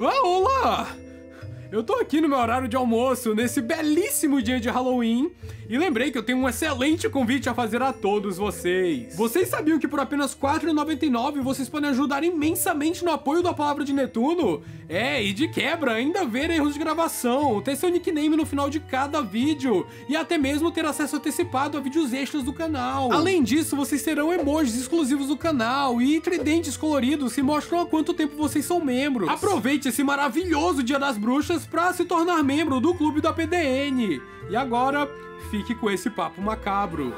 Olá! Eu tô aqui no meu horário de almoço, nesse belíssimo dia de Halloween, e lembrei que eu tenho um excelente convite a fazer a todos vocês. Vocês sabiam que por apenas R$ 4,99 vocês podem ajudar imensamente no apoio da Palavra de Netuno? E de quebra, ainda ver erros de gravação, ter seu nickname no final de cada vídeo, e até mesmo ter acesso antecipado a vídeos extras do canal. Além disso, vocês terão emojis exclusivos do canal e tridentes coloridos que mostram há quanto tempo vocês são membros. Aproveite esse maravilhoso Dia das Bruxas para se tornar membro do Clube da PDN. E agora, fique com esse papo macabro.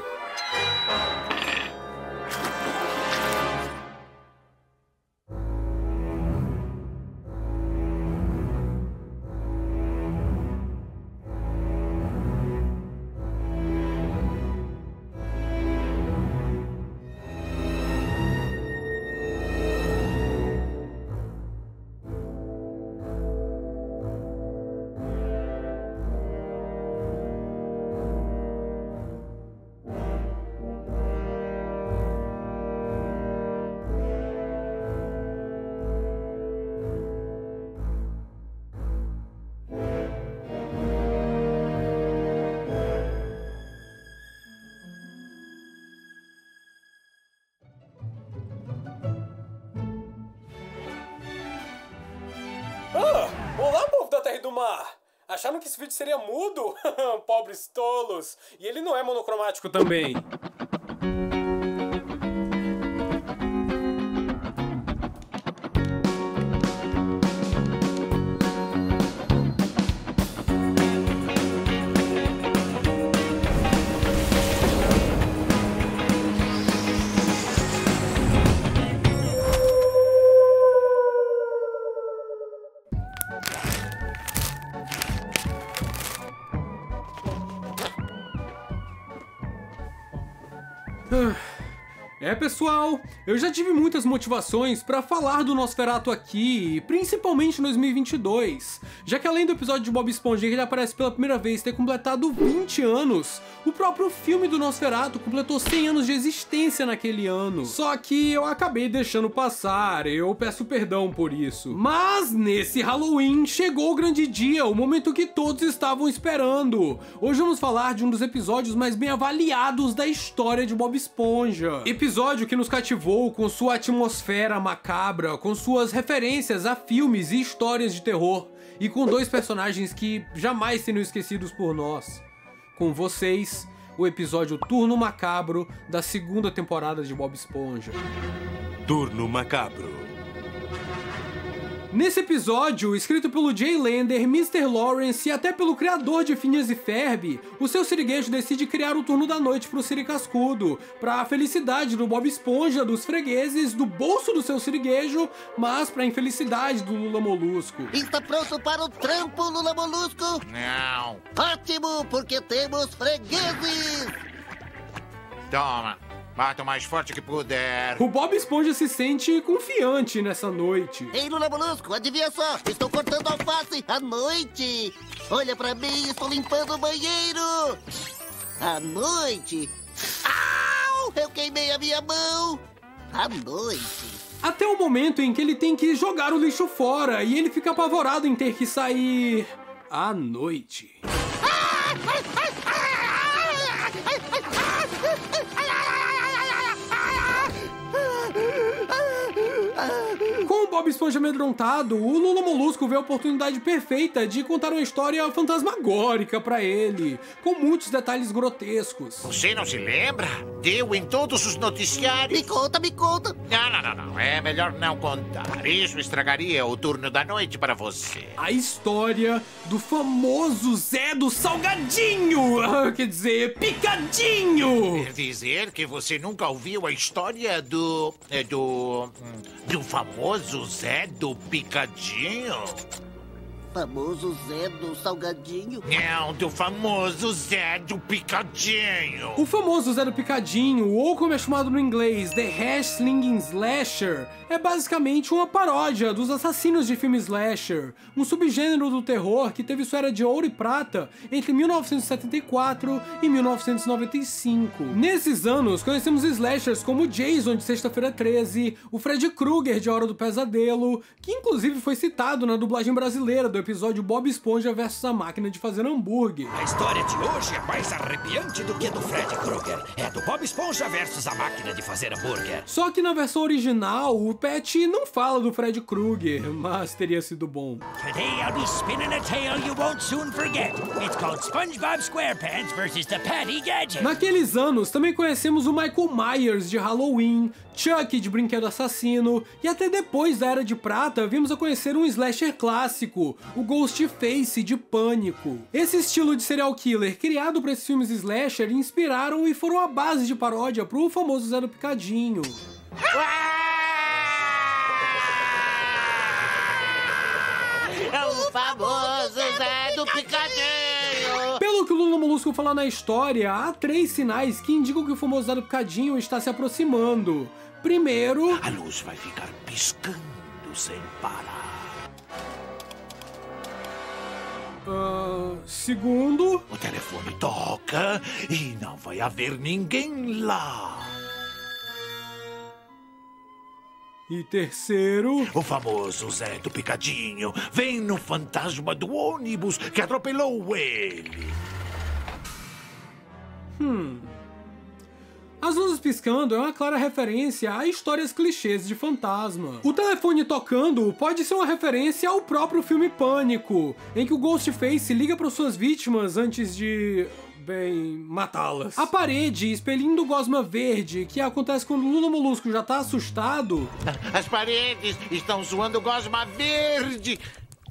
Olá, povo da Terra e do Mar! Acharam que esse vídeo seria mudo? Pobres tolos! E ele não é monocromático também. Pessoal, eu já tive muitas motivações pra falar do Nosferatu aqui, principalmente em 2022, já que além do episódio de Bob Esponja que ele aparece pela primeira vez ter completado 20 anos, o próprio filme do Nosferatu completou 100 anos de existência naquele ano. Só que eu acabei deixando passar, eu peço perdão por isso. Mas nesse Halloween chegou o grande dia, o momento que todos estavam esperando. Hoje vamos falar de um dos episódios mais bem avaliados da história de Bob Esponja. Episódio que nos cativou com sua atmosfera macabra, com suas referências a filmes e histórias de terror, e com dois personagens que jamais serão esquecidos por nós. Com vocês, o episódio Turno Macabro da segunda temporada de Bob Esponja. Turno Macabro. Nesse episódio, escrito pelo Jay Lander, Mr. Lawrence e até pelo criador de Phineas e Ferb, o seu siriguejo decide criar o turno da noite pro Siri Cascudo, pra felicidade do Bob Esponja, dos fregueses, do bolso do seu siriguejo, mas pra infelicidade do Lula Molusco. Está pronto para o trampo, Lula Molusco? Não. Ótimo, porque temos fregueses! Toma. Bata o mais forte que puder. O Bob Esponja se sente confiante nessa noite. Ei, Lula Molusco, adivinha só? Estou cortando alface à noite. Olha pra mim, estou limpando o banheiro. À noite. Au! Eu queimei a minha mão. À noite. Até o momento em que ele tem que jogar o lixo fora e ele fica apavorado em ter que sair à noite. Com o Bob Esponja amedrontado, o Lula Molusco vê a oportunidade perfeita de contar uma história fantasmagórica pra ele, com muitos detalhes grotescos. Você não se lembra? Deu em todos os noticiários. Me conta, me conta. Não. É melhor não contar. Isso estragaria o turno da noite para você. A história do famoso Zé do Salgadinho, quer dizer, Picadinho. Quer dizer que você nunca ouviu a história do famoso Zé do Picadinho? Famoso Zé do Salgadinho. Não, do famoso Zé do Picadinho. O famoso Zé do Picadinho, ou como é chamado no inglês, The Hash-Slinging Slasher, é basicamente uma paródia dos assassinos de filme slasher, um subgênero do terror que teve sua era de ouro e prata entre 1974 e 1995. Nesses anos, conhecemos slashers como Jason de Sexta-feira 13, o Freddy Krueger de A Hora do Pesadelo, que inclusive foi citado na dublagem brasileira do episódio Bob Esponja vs a Máquina de Fazer Hambúrguer. A história de hoje é mais arrepiante do que do Freddy Krueger. É do Bob Esponja versus a Máquina de Fazer Hambúrguer. Só que na versão original, o Pat não fala do Freddy Krueger, mas teria sido bom. Today I'll be spinning a tale you won't soon forget. It's called SpongeBob SquarePants versus the Patty Gadget. Naqueles anos, também conhecemos o Michael Myers de Halloween, Chuck de Brinquedo Assassino, e até depois da Era de Prata, vimos a conhecer um slasher clássico, o Ghostface de Pânico. Esse estilo de serial killer criado para esses filmes slasher inspiraram e foram a base de paródia pro famoso Zé do Picadinho. É o famoso Zé do Picadinho. Pelo que o Lula Molusco fala na história, há 3 sinais que indicam que o famoso Zé do Picadinho está se aproximando. Primeiro, A luz vai ficar piscando sem parar. segundo, O telefone toca e não vai haver ninguém lá. e terceiro, O famoso Zé do Picadinho vem no fantasma do ônibus que atropelou ele. as luzes piscando é uma clara referência a histórias clichês de fantasma. O telefone tocando pode ser uma referência ao próprio filme Pânico, em que o Ghostface liga para suas vítimas antes de... bem, matá-las. A parede espelhando gosma verde, que acontece quando o Lula Molusco já tá assustado. As paredes estão zoando gosma verde.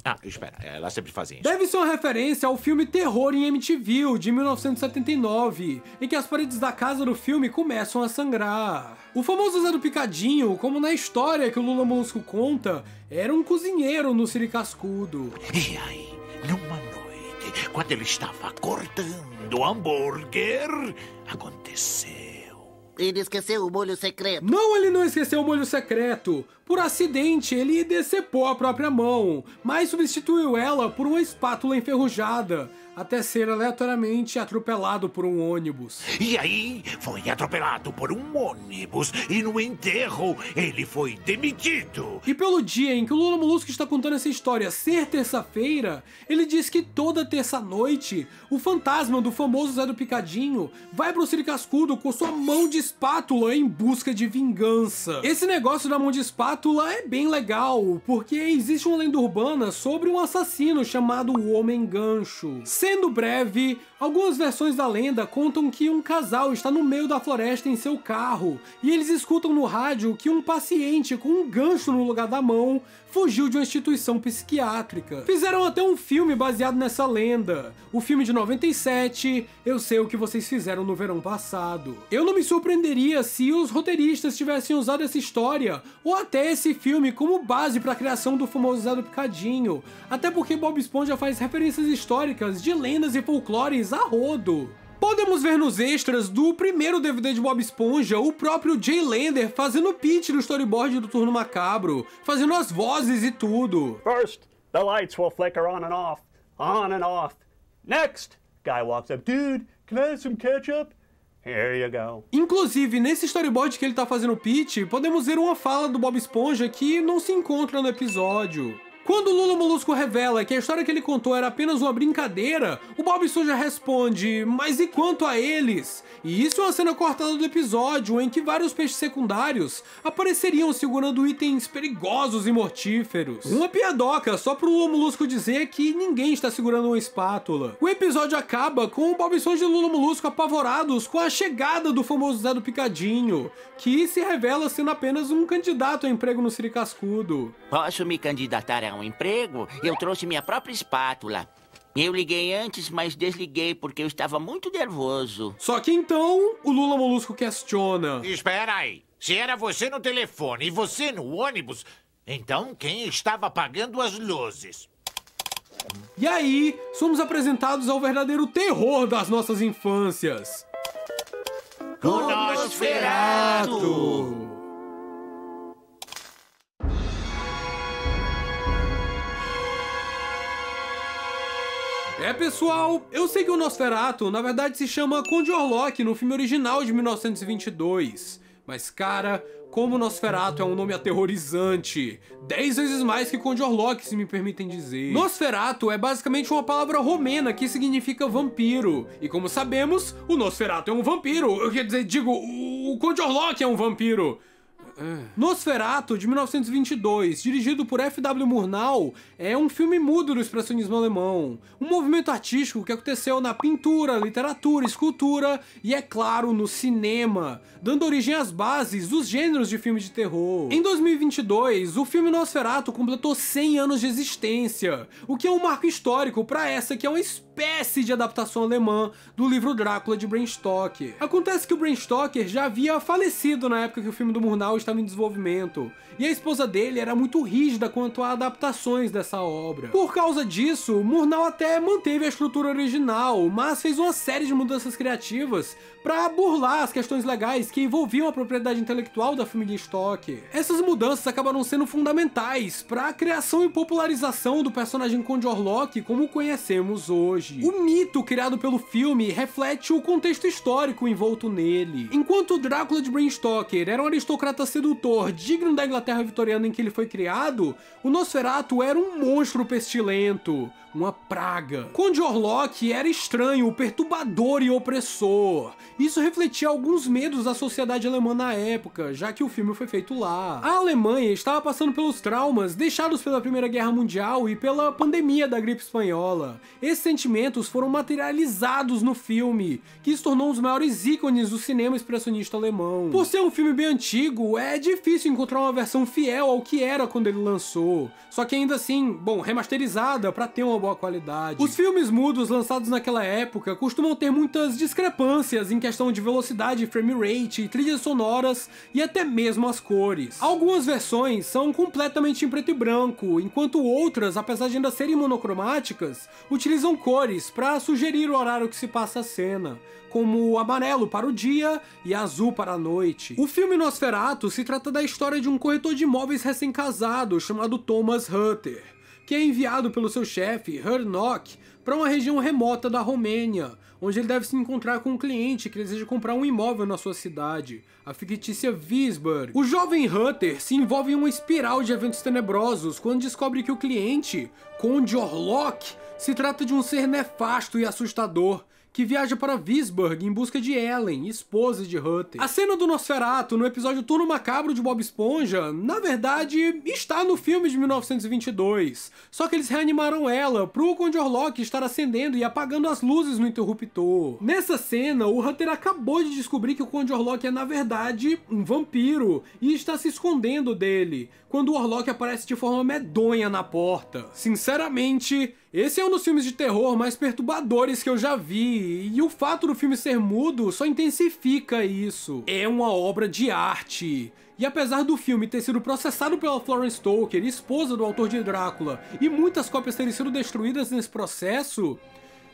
Ah, espera, elas sempre fazem isso. Deve ser uma referência ao filme Terror em MTV, de 1979, em que as paredes da casa do filme começam a sangrar. O famoso Zé do Picadinho, como na história que o Lula Molusco conta, era um cozinheiro no Siri Cascudo. E aí, numa noite, quando ele estava cortando hambúrguer, aconteceu. Ele esqueceu o molho secreto. Não, ele não esqueceu o molho secreto. Por acidente, ele decepou a própria mão, mas substituiu ela por uma espátula enferrujada, até ser aleatoriamente atropelado por um ônibus. E aí, foi atropelado por um ônibus e no enterro ele foi demitido. E pelo dia em que o Lula Molusco está contando essa história ser terça-feira, ele diz que toda terça-noite, o fantasma do famoso Zé do Picadinho vai pro Siri Cascudo com sua mão de espátula em busca de vingança. Esse negócio da mão de espátula é bem legal, porque existe uma lenda urbana sobre um assassino chamado o Homem Gancho. Sendo breve, algumas versões da lenda contam que um casal está no meio da floresta em seu carro, e eles escutam no rádio que um paciente com um gancho no lugar da mão fugiu de uma instituição psiquiátrica. Fizeram até um filme baseado nessa lenda. O filme de 97, Eu Sei o que Vocês Fizeram no Verão Passado. Eu não me surpreenderia se os roteiristas tivessem usado essa história, ou até esse filme, como base para a criação do famoso Zé do Picadinho, até porque Bob Esponja faz referências históricas de lendas e folclores a rodo. Podemos ver nos extras do primeiro DVD de Bob Esponja o próprio Jay Lender fazendo pitch no storyboard do Turno Macabro, fazendo as vozes e tudo. First, the lights will flicker on and off, on and off. Next, guy walks up, dude, can I have some ketchup? Here you go. Inclusive, nesse storyboard que ele tá fazendo pitch, podemos ver uma fala do Bob Esponja que não se encontra no episódio. Quando o Lula Molusco revela que a história que ele contou era apenas uma brincadeira, o Bob Esponja responde, mas e quanto a eles? E isso é uma cena cortada do episódio em que vários peixes secundários apareceriam segurando itens perigosos e mortíferos. Uma piadoca só pro Lula Molusco dizer que ninguém está segurando uma espátula. O episódio acaba com o Bob Esponja e o Lula Molusco apavorados com a chegada do famoso Zé do Picadinho, que se revela sendo apenas um candidato a emprego no Siri Cascudo. Posso me candidatar a um emprego? Eu trouxe minha própria espátula. Eu liguei antes, mas desliguei porque eu estava muito nervoso. Só que então, o Lula Molusco questiona. Espera aí. Se era você no telefone e você no ônibus, então quem estava apagando as luzes? E aí, somos apresentados ao verdadeiro terror das nossas infâncias. O Nosferatu! Pessoal, eu sei que o Nosferatu na verdade se chama Conde Orlok no filme original de 1922. Mas cara, como Nosferatu é um nome aterrorizante. 10 vezes mais que Conde Orlok, se me permitem dizer. Nosferatu é basicamente uma palavra romena que significa vampiro. E como sabemos, o Nosferatu é um vampiro. Quer dizer, o Conde Orlok é um vampiro. Nosferatu, de 1922, dirigido por F.W. Murnau, é um filme mudo do expressionismo alemão. Um movimento artístico que aconteceu na pintura, literatura, escultura e, é claro, no cinema, dando origem às bases dos gêneros de filme de terror. Em 2022, o filme Nosferatu completou 100 anos de existência, o que é um marco histórico para essa que é uma espécie de adaptação alemã do livro Drácula de Bram Stoker. Acontece que o Bram Stoker já havia falecido na época que o filme do Murnau estava em desenvolvimento, e a esposa dele era muito rígida quanto a adaptações dessa obra. Por causa disso, Murnau até manteve a estrutura original, mas fez uma série de mudanças criativas para burlar as questões legais que envolviam a propriedade intelectual da família Stoker. Essas mudanças acabaram sendo fundamentais para a criação e popularização do personagem Conde Orlok como o conhecemos hoje. O mito criado pelo filme reflete o contexto histórico envolto nele. Enquanto o Drácula de Bram Stoker era um aristocrata sedutor digno da Inglaterra vitoriana em que ele foi criado, o Nosferatu era um monstro pestilento, uma praga. Conde Orlok era estranho, perturbador e opressor. Isso refletia alguns medos da sociedade alemã na época, já que o filme foi feito lá. A Alemanha estava passando pelos traumas deixados pela Primeira Guerra Mundial e pela pandemia da gripe espanhola. Esses sentimentos foram materializados no filme, que se tornou um dos maiores ícones do cinema expressionista alemão. Por ser um filme bem antigo, é difícil encontrar uma versão fiel ao que era quando ele lançou, só que ainda assim, bom, remasterizada para ter uma boa qualidade. Os filmes mudos lançados naquela época costumam ter muitas discrepâncias em questão de velocidade, frame rate, trilhas sonoras e até mesmo as cores. Algumas versões são completamente em preto e branco, enquanto outras, apesar de ainda serem monocromáticas, utilizam cores para sugerir o horário que se passa a cena, como amarelo para o dia e azul para a noite. O filme Nosferatu se trata da história de um corretor de imóveis recém-casado chamado Thomas Hutter, que é enviado pelo seu chefe, Hernok, para uma região remota da Romênia, onde ele deve se encontrar com um cliente que deseja comprar um imóvel na sua cidade, a fictícia Wiesburg. O jovem Hutter se envolve em uma espiral de eventos tenebrosos quando descobre que o cliente, Conde Orlok, se trata de um ser nefasto e assustador, que viaja para Wiesburg em busca de Ellen, esposa de Hutter. A cena do Nosferatu no episódio Turno Macabro de Bob Esponja, na verdade, está no filme de 1922, só que eles reanimaram ela pro Conde Orlok estar acendendo e apagando as luzes no interruptor. Nessa cena, o Hutter acabou de descobrir que o Conde Orlok é, na verdade, um vampiro e está se escondendo dele, quando o Orlok aparece de forma medonha na porta. Sinceramente, esse é um dos filmes de terror mais perturbadores que eu já vi, e o fato do filme ser mudo só intensifica isso. É uma obra de arte. E apesar do filme ter sido processado pela Florence Stoker, esposa do autor de Drácula, e muitas cópias terem sido destruídas nesse processo,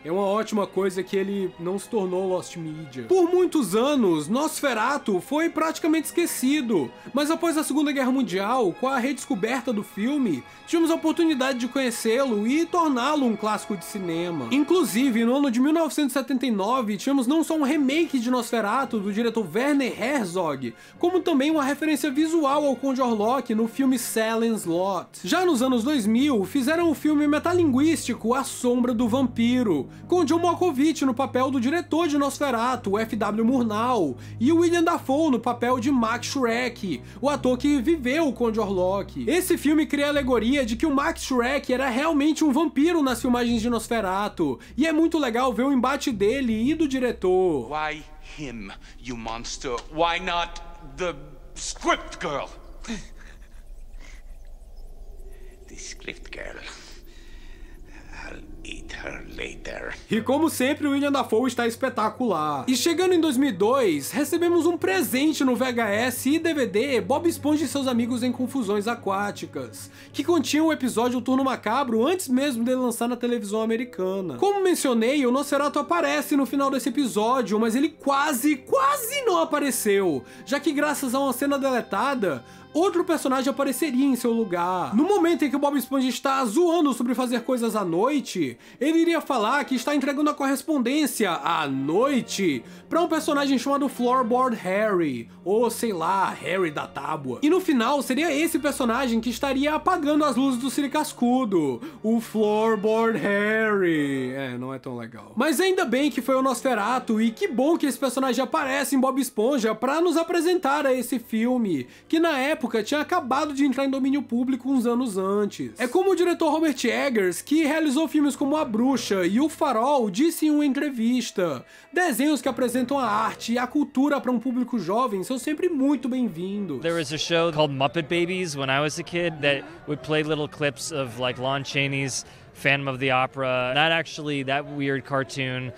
é uma ótima coisa que ele não se tornou Lost Media. Por muitos anos, Nosferatu foi praticamente esquecido, mas após a Segunda Guerra Mundial, com a redescoberta do filme, tivemos a oportunidade de conhecê-lo e torná-lo um clássico de cinema. Inclusive, no ano de 1979, tivemos não só um remake de Nosferatu do diretor Werner Herzog, como também uma referência visual ao Conde Orlok no filme Salem's Lot. Já nos anos 2000, fizeram o filme metalinguístico A Sombra do Vampiro, com John Malkovich no papel do diretor de Nosferatu, F.W. Murnau, e William Dafoe no papel de Max Schreck, o ator que viveu o Conde Orlok. Esse filme cria a alegoria de que o Max Schreck era realmente um vampiro nas filmagens de Nosferatu, e é muito legal ver o embate dele e do diretor. Why him, you monster? Why not the script girl? The script girl. I'll eat her. her later. E como sempre, o William Dafoe está espetacular. E chegando em 2002, recebemos um presente no VHS e DVD Bob Esponja e seus amigos em Confusões Aquáticas, que continha o episódio O Turno Macabro antes mesmo dele lançar na televisão americana. Como mencionei, o Nosferatu aparece no final desse episódio, mas ele quase não apareceu, já que graças a uma cena deletada, outro personagem apareceria em seu lugar. No momento em que o Bob Esponja está zoando sobre fazer coisas à noite, ele iria falar que está entregando a correspondência à noite para um personagem chamado Floorboard Harry, ou sei lá, Harry da Tábua. E no final seria esse personagem que estaria apagando as luzes do Siri Cascudo, o Floorboard Harry. Não é tão legal. Mas ainda bem que foi o Nosferatu, e que bom que esse personagem aparece em Bob Esponja para nos apresentar a esse filme, que na época tinha acabado de entrar em domínio público uns anos antes. É como o diretor Robert Eggers, que realizou filmes como A Bruxa e O Farol, disse em uma entrevista: desenhos que apresentam a arte e a cultura para um público jovem são sempre muito bem-vindos. There was a show called Muppet Babies when I was a kid that would play little clips of like Lon Chaney's Phantom of the Opera. That weird cartoon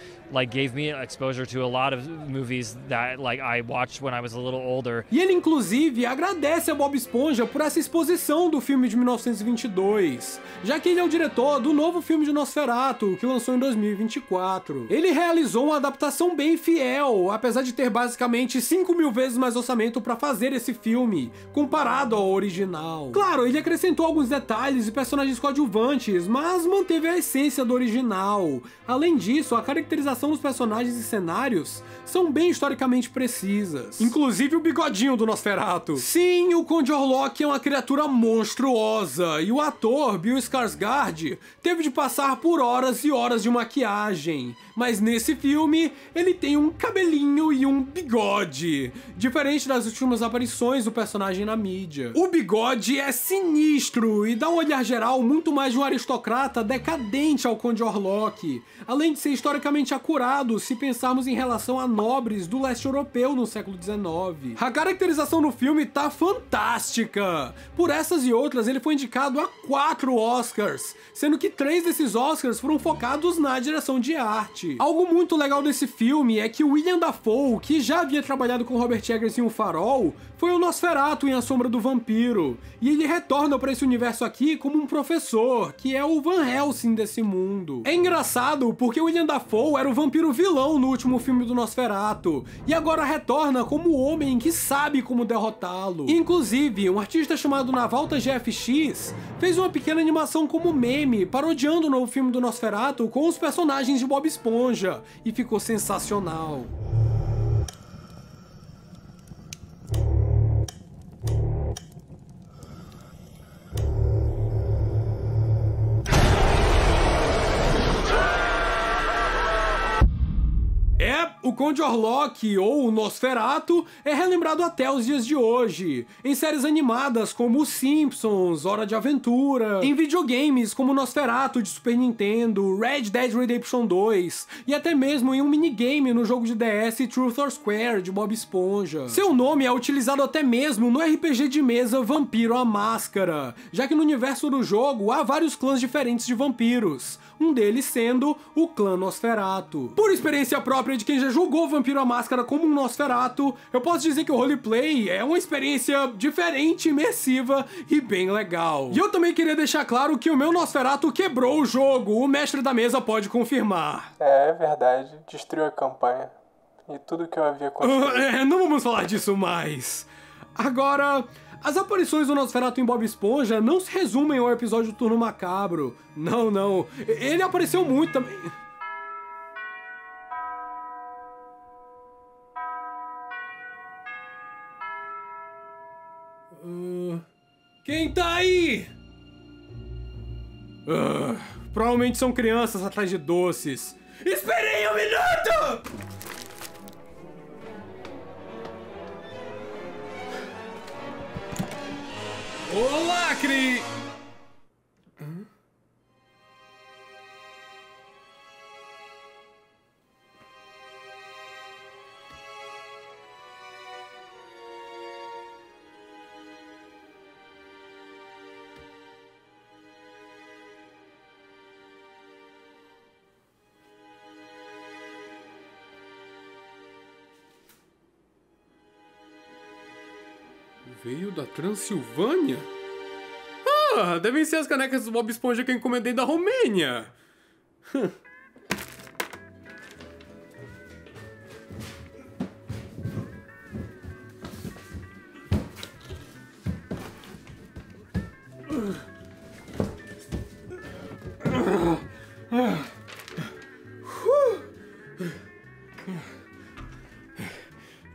gave me exposure to a lot of movies that I watched when I was a little older. E ele inclusive agradece a Bob Esponja por essa exposição do filme de 1922, já que ele é o diretor do novo filme de Nosferatu, que lançou em 2024. Ele realizou uma adaptação bem fiel, apesar de ter basicamente 5.000 vezes mais orçamento para fazer esse filme, comparado ao original. Claro, ele acrescentou alguns detalhes e personagens coadjuvantes, mas manteve a essência do original. Além disso, a caracterização dos personagens e cenários são bem historicamente precisas. Inclusive o bigodinho do Nosferatu. Sim, o Conde Orlok é uma criatura monstruosa, e o ator Bill Skarsgård teve de passar por horas e horas de maquiagem. Mas nesse filme, ele tem um cabelinho e um bigode, diferente das últimas aparições do personagem na mídia. O bigode é sinistro e dá um olhar geral muito mais de um aristocrata decadente ao Conde Orlok, além de ser historicamente acurado se pensarmos em relação a nobres do leste europeu no século XIX. A caracterização no filme tá fantástica! Por essas e outras, ele foi indicado a 4 Oscars, sendo que 3 desses Oscars foram focados na direção de arte. Algo muito legal desse filme é que o William Dafoe, que já havia trabalhado com Robert Eggers em O Farol, foi o Nosferatu em A Sombra do Vampiro, e ele retorna para esse universo aqui como um professor, que é o Van Helsing desse mundo. É engraçado porque o William Dafoe era o vampiro vilão no último filme do Nosferatu, e agora retorna como o homem que sabe como derrotá-lo. Inclusive, um artista chamado Navalta GFX fez uma pequena animação como meme, parodiando o novo filme do Nosferatu com os personagens de Bob Esponja, e ficou sensacional. O Conde Orlok, ou o Nosferatu, é relembrado até os dias de hoje, em séries animadas como Os Simpsons, Hora de Aventura, em videogames como Nosferatu de Super Nintendo, Red Dead Redemption 2, e até mesmo em um minigame no jogo de DS Truth or Square de Bob Esponja. Seu nome é utilizado até mesmo no RPG de mesa Vampiro a Máscara, já que no universo do jogo há vários clãs diferentes de vampiros, um deles sendo o clã Nosferatu. Por experiência própria de quem já jogou Vampiro à Máscara como um Nosferatu, eu posso dizer que o roleplay é uma experiência diferente, imersiva e bem legal. E eu também queria deixar claro que o meu Nosferatu quebrou o jogo, o mestre da mesa pode confirmar. É verdade, destruiu a campanha e tudo que eu havia construído. Não vamos falar disso mais. Agora, as aparições do Nosferatu em Bob Esponja não se resumem ao episódio do Turno Macabro. Não. Ele apareceu muito também. Quem tá aí? Provavelmente são crianças atrás de doces. Esperem um minuto! Olá, Cri... Veio da Transilvânia? Ah, devem ser as canecas do Bob Esponja que eu encomendei da Romênia.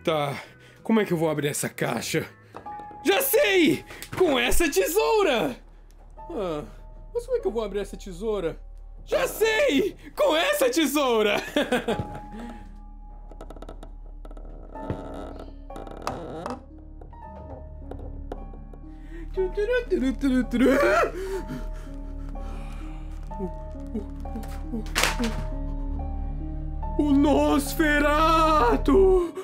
Tá, como é que eu vou abrir essa caixa? Já sei! Com essa tesoura! Ah, mas como é que eu vou abrir essa tesoura? Já sei! Com essa tesoura! O Nosferatu!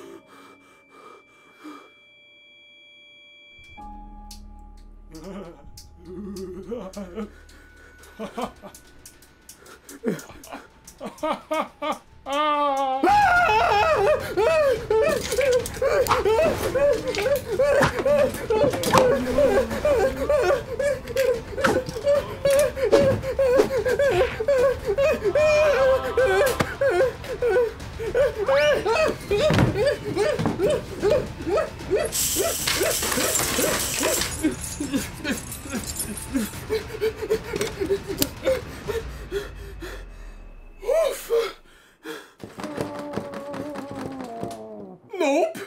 Nope!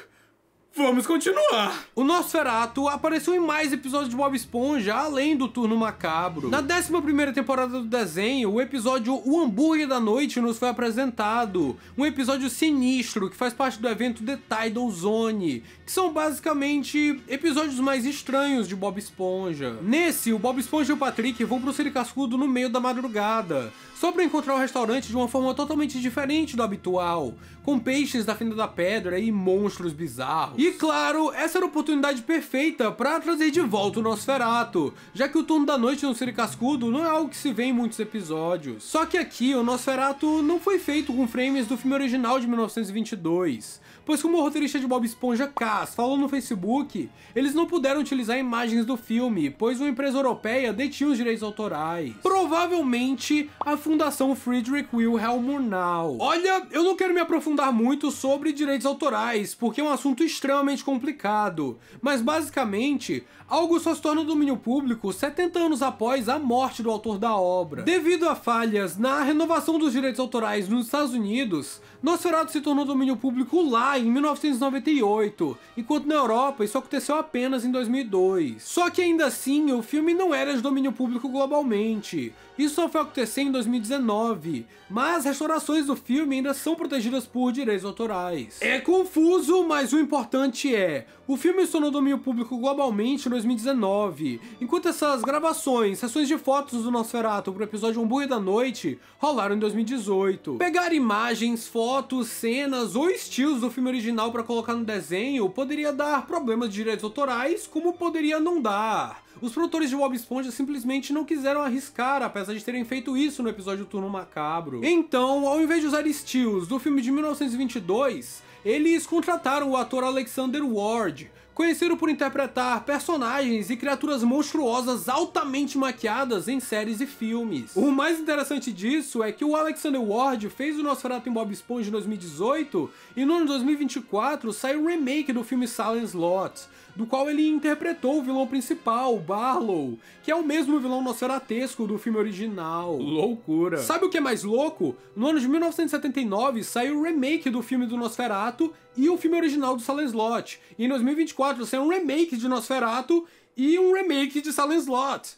Vamos continuar! O Nosferatu apareceu em mais episódios de Bob Esponja, além do Turno Macabro. Na 11ª temporada do desenho, o episódio O Hambúrguer da Noite nos foi apresentado. Um episódio sinistro que faz parte do evento The Tidal Zone, que são basicamente episódios mais estranhos de Bob Esponja. Nesse, o Bob Esponja e o Patrick vão pro Siricascudo no meio da madrugada, só pra encontrar o restaurante de uma forma totalmente diferente do habitual, com peixes da Fenda da Pedra e monstros bizarros. E claro, essa era a oportunidade perfeita pra trazer de volta o Nosferatu, já que o Turno da Noite no Siricascudo não é algo que se vê em muitos episódios. Só que aqui, o Nosferatu não foi feito com frames do filme original de 1922, pois como o roteirista de Bob Esponja, Cass, falou no Facebook, eles não puderam utilizar imagens do filme, pois uma empresa europeia detinha os direitos autorais. Provavelmente a Fundação Friedrich Wilhelm Murnau. Olha, eu não quero me aprofundar muito sobre direitos autorais, porque é um assunto extremamente complicado, mas basicamente, algo só se torna domínio público 70 anos após a morte do autor da obra. Devido a falhas na renovação dos direitos autorais nos Estados Unidos, Nosferatu se tornou domínio público lá em 1998, enquanto na Europa isso aconteceu apenas em 2002. Só que ainda assim, o filme não era de domínio público globalmente. Isso só foi acontecer em 2019, mas restaurações do filme ainda são protegidas por direitos autorais. É confuso, mas o importante é, o filme se tornou domínio público globalmente em 2019, enquanto essas gravações, sessões de fotos do Nosferatu pro episódio Hambúrguer da Noite rolaram em 2018. Pegar imagens, fotos, cenas ou estilos do filme original para colocar no desenho poderia dar problemas de direitos autorais, como poderia não dar. Os produtores de Bob Esponja simplesmente não quiseram arriscar, apesar de terem feito isso no episódio Turno Macabro. Então, ao invés de usar estilos do filme de 1922, eles contrataram o ator Alexander Ward, conhecido por interpretar personagens e criaturas monstruosas altamente maquiadas em séries e filmes. O mais interessante disso é que o Alexander Ward fez o Nosferatu em Bob Esponja em 2018 e no ano de 2024 saiu o remake do filme Silent Slot, do qual ele interpretou o vilão principal, Barlow, que é o mesmo vilão nosferatesco do filme original. Loucura! Sabe o que é mais louco? No ano de 1979 saiu o remake do filme do Nosferatu e o filme original do Silent Slot. E em 2024 saiu um remake de Nosferatu e um remake de Silent Slot.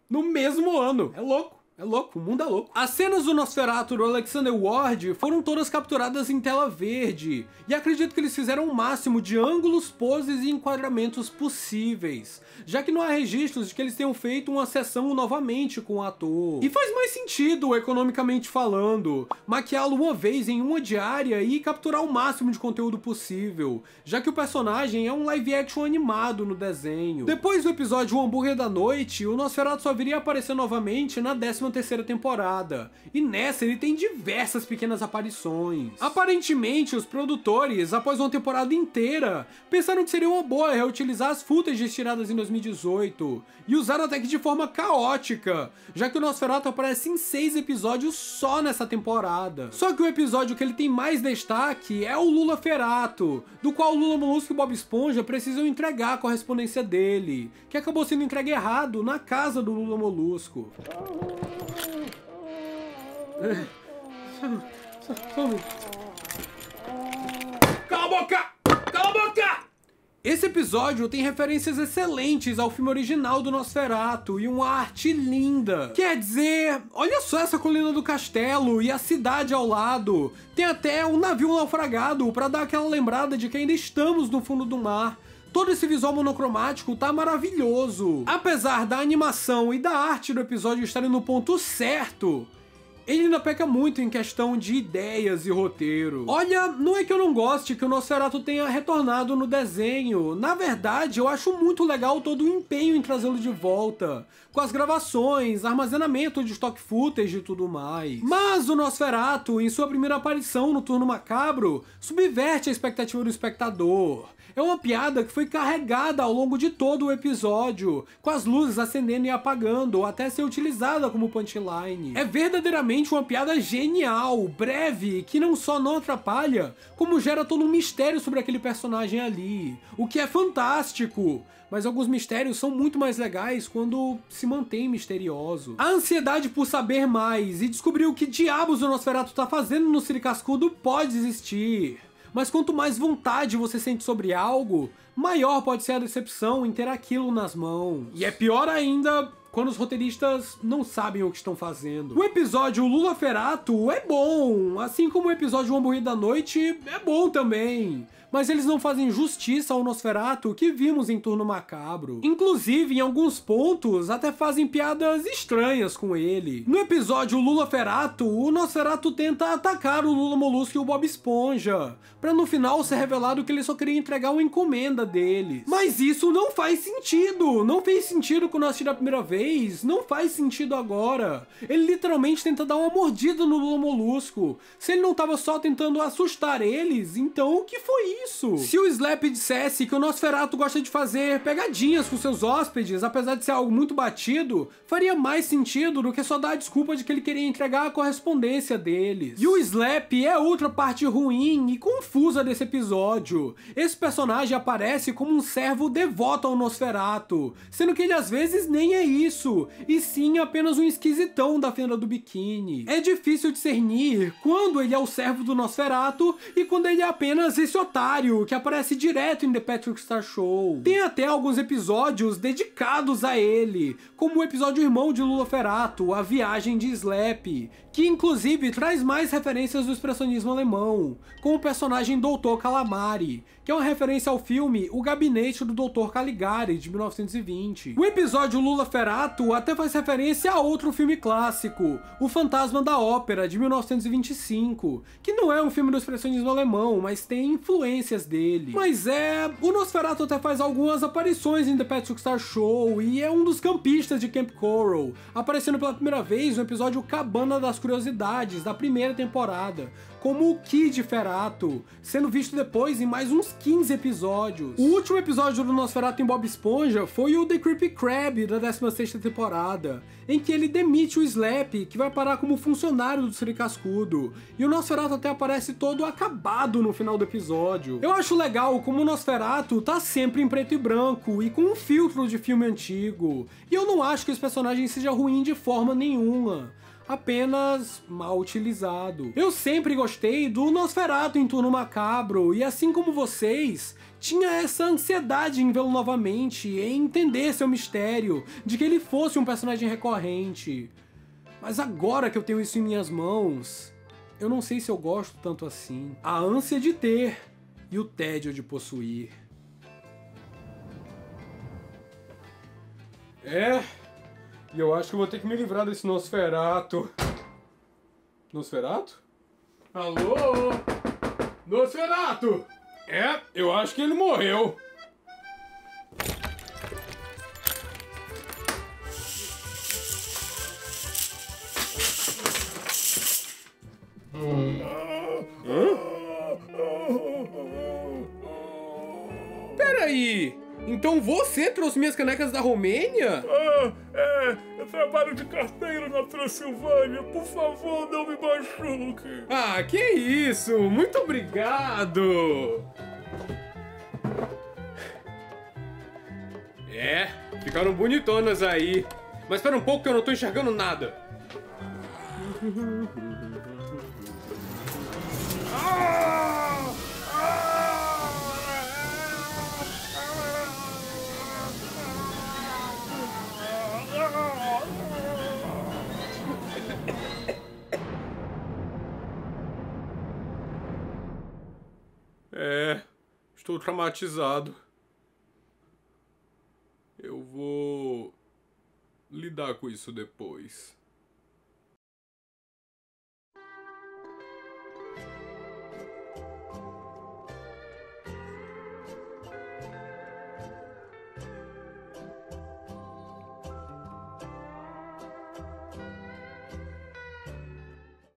No mesmo ano. É louco. É louco, o mundo é louco. As cenas do Nosferatu do Alexander Ward foram todas capturadas em tela verde, e acredito que eles fizeram o máximo de ângulos, poses e enquadramentos possíveis, já que não há registros de que eles tenham feito uma sessão novamente com o ator. E faz mais sentido, economicamente falando, maquiá-lo uma vez em uma diária e capturar o máximo de conteúdo possível, já que o personagem é um live action animado no desenho. Depois do episódio O Hambúrguer da Noite, o Nosferatu só viria a aparecer novamente na 11ª 13ª temporada, e nessa ele tem diversas pequenas aparições. Aparentemente, os produtores, após uma temporada inteira, pensaram que seria uma boa reutilizar as footages tiradas em 2018, e usaram até que de forma caótica, já que o Nosferatu aparece em 6 episódios só nessa temporada. Só que o episódio que ele tem mais destaque é o Lula-Ferato, do qual o Lula Molusco e Bob Esponja precisam entregar a correspondência dele, que acabou sendo entregue errado na casa do Lula Molusco. Cala a boca! Cala a boca! Esse episódio tem referências excelentes ao filme original do Nosferatu e uma arte linda. Quer dizer, olha só essa colina do castelo e a cidade ao lado. Tem até um navio naufragado para dar aquela lembrada de que ainda estamos no fundo do mar. Todo esse visual monocromático tá maravilhoso. Apesar da animação e da arte do episódio estarem no ponto certo, ele ainda peca muito em questão de ideias e roteiro. Olha, não é que eu não goste que o Nosferatu tenha retornado no desenho. Na verdade, eu acho muito legal todo o empenho em trazê-lo de volta, com as gravações, armazenamento de stock footage e tudo mais. Mas o Nosferatu, em sua primeira aparição no Turno Macabro, subverte a expectativa do espectador. É uma piada que foi carregada ao longo de todo o episódio, com as luzes acendendo e apagando, até ser utilizada como punchline. É verdadeiramente uma piada genial, breve, que não só não atrapalha, como gera todo um mistério sobre aquele personagem ali, o que é fantástico. Mas alguns mistérios são muito mais legais quando se mantém misterioso. A ansiedade por saber mais e descobrir o que diabos o Nosferatu tá fazendo no Siri Cascudo pode existir. Mas quanto mais vontade você sente sobre algo, maior pode ser a decepção em ter aquilo nas mãos. E é pior ainda quando os roteiristas não sabem o que estão fazendo. O episódio Lula-Ferato é bom, assim como o episódio O Hambúrguer da Noite é bom também. Mas eles não fazem justiça ao Nosferatu que vimos em Turno Macabro. Inclusive, em alguns pontos, até fazem piadas estranhas com ele. No episódio Lula-Ferato, o Nosferatu tenta atacar o Lula Molusco e o Bob Esponja, pra no final ser revelado que ele só queria entregar uma encomenda deles. Mas isso não faz sentido! Não fez sentido quando eu assisti da primeira vez, não faz sentido agora. Ele literalmente tenta dar uma mordida no Lula Molusco. Se ele não tava só tentando assustar eles, então o que foi isso? Se o Slap dissesse que o Nosferatu gosta de fazer pegadinhas com seus hóspedes, apesar de ser algo muito batido, faria mais sentido do que só dar a desculpa de que ele queria entregar a correspondência deles. E o Slap é outra parte ruim e confusa desse episódio. Esse personagem aparece como um servo devoto ao Nosferatu, sendo que ele às vezes nem é isso, e sim apenas um esquisitão da fenda do biquíni. É difícil discernir quando ele é o servo do Nosferatu e quando ele é apenas esse otário que aparece direto em The Patrick Star Show. Tem até alguns episódios dedicados a ele, como o episódio Irmão de Lula-Ferato, A Viagem de Slap, que inclusive traz mais referências do expressionismo alemão, com o personagem Dr. Calamari, que é uma referência ao filme O Gabinete do Dr. Caligari, de 1920. O episódio Lula-Ferato até faz referência a outro filme clássico, O Fantasma da Ópera, de 1925, que não é um filme do expressionismo alemão, mas tem influências dele. Mas o Nosferatu até faz algumas aparições em The Patrick Star Show e é um dos campistas de Camp Coral, aparecendo pela primeira vez no episódio Cabana das Curiosidades, da primeira temporada, como o Kid Ferato, sendo visto depois em mais uns 15 episódios. O último episódio do Nosferatu em Bob Esponja foi o The Creepy Crab, da 16ª temporada, em que ele demite o Slap, que vai parar como funcionário do Siri Cascudo, e o Nosferatu até aparece todo acabado no final do episódio. Eu acho legal como o Nosferatu tá sempre em preto e branco, e com um filtro de filme antigo, e eu não acho que esse personagem seja ruim de forma nenhuma, apenas mal utilizado. Eu sempre gostei do Nosferatu em Turno Macabro, e assim como vocês, tinha essa ansiedade em vê-lo novamente, em entender seu mistério, de que ele fosse um personagem recorrente. Mas agora que eu tenho isso em minhas mãos, eu não sei se eu gosto tanto assim. A ânsia de ter e o tédio de possuir. E eu acho que eu vou ter que me livrar desse Nosferatu. Nosferatu? Alô? Nosferatu! Eu acho que ele morreu. Peraí, então você trouxe minhas canecas da Romênia? Eu trabalho de carteiro na Transilvânia. Por favor, não me machuque. Ah, que isso! Muito obrigado! Ficaram bonitonas aí. Mas espera um pouco que eu não tô enxergando nada. Estou traumatizado. Eu vou lidar com isso depois.